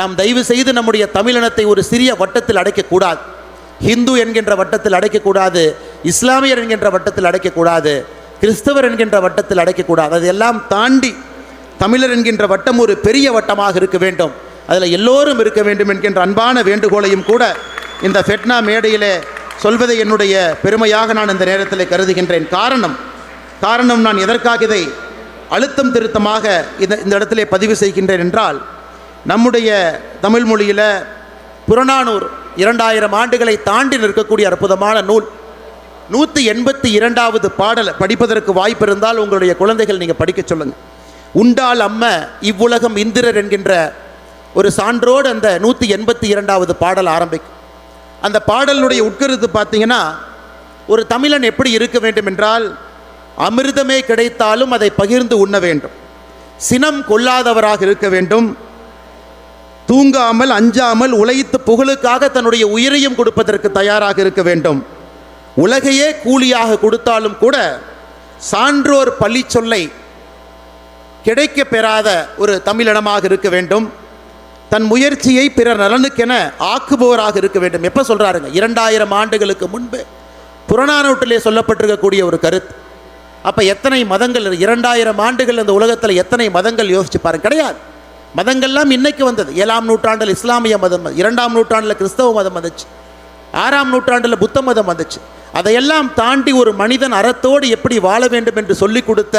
நாம் தயவு செய்து நம்முடைய தமிழினத்தை ஒரு சிறிய வட்டத்தில் அடைக்கக்கூடாது. ஹிந்து என்கின்ற வட்டத்தில் அடைக்கக்கூடாது, இஸ்லாமியர் என்கின்ற வட்டத்தில் அடைக்கக்கூடாது, கிறிஸ்தவர் என்கின்ற வட்டத்தில் அடைக்கக்கூடாது. அதையெல்லாம் தாண்டி தமிழர் என்கின்ற வட்டம் ஒரு பெரிய வட்டமாக இருக்க வேண்டும், அதில் எல்லோரும் இருக்க வேண்டும் என்கின்ற அன்பான வேண்டுகோளையும் கூட இந்த ஃபெட்னா மேடையிலே சொல்வதை என்னுடைய பெருமையாக நான் இந்த நேரத்தில் கருதுகின்றேன். காரணம் நான் எதற்காக இதை அழுத்தம் திருத்தமாக இந்த இடத்திலே பதிவு செய்கின்றேன் என்றால், நம்முடைய தமிழ் மொழியில் புறநானூறு 2000 ஆண்டுகளை தாண்டி நிற்கக்கூடிய அற்புதமான நூல் 182வது பாடல் படிப்பதற்கு வாய்ப்பு இருந்தால் உங்களுடைய குழந்தைகள் நீங்கள் படிக்க சொல்லுங்கள். உண்டால் அம்ம இவ்வுலகம் இந்திரர் என்கின்ற ஒரு சான்றோடு அந்த 182வது பாடல் ஆரம்பிக்கும். அந்த பாடலுடைய உட்கருத்து பார்த்தீங்கன்னா, ஒரு தமிழன் எப்படி இருக்க வேண்டும் என்றால், அமிர்தமே கிடைத்தாலும் அதை பகிர்ந்து உண்ண வேண்டும், சினம் கொள்ளாதவராக இருக்க வேண்டும், தூங்காமல் அஞ்சாமல் உழைத்து புகழுக்காக தன்னுடைய உயிரையும் கொடுப்பதற்கு தயாராக இருக்க வேண்டும், உலகையே கூலியாக கொடுத்தாலும் கூட சான்றோர் பள்ளி சொல்லை கிடைக்க பெறாத ஒரு தமிழினமாக இருக்க வேண்டும், தன் முயற்சியை பிறர் நலனுக்கென ஆக்குபவராக இருக்க வேண்டும். எப்போ சொல்கிறாருங்க? 2000 ஆண்டுகளுக்கு முன்பு புறநானூற்றிலே சொல்லப்பட்டிருக்கக்கூடிய ஒரு கருத்து. அப்போ எத்தனை மதங்கள், 2000 ஆண்டுகள் இந்த உலகத்தில் எத்தனை மதங்கள் யோசிச்சு பாருங்க. கிடையாது. மதங்கள்லாம் இன்னைக்கு வந்தது. 7ஆம் நூற்றாண்டில் இஸ்லாமிய மதம், 2ஆம் நூற்றாண்டில் கிறிஸ்தவ மதம் வந்துச்சு, 6ஆம் நூற்றாண்டில் புத்த மதம் வந்துச்சு. அதையெல்லாம் தாண்டி ஒரு மனிதன் அறத்தோடு எப்படி வாழ வேண்டும் என்று சொல்லிக் கொடுத்த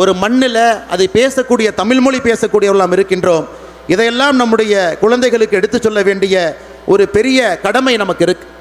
ஒரு மண்ணில் அதை பேசக்கூடிய தமிழ்மொழி பேசக்கூடியவர்களாம் இருக்கின்றோம். இதையெல்லாம் நம்முடைய குழந்தைகளுக்கு எடுத்து சொல்ல வேண்டிய ஒரு பெரிய கடமை நமக்கு இருக்கு.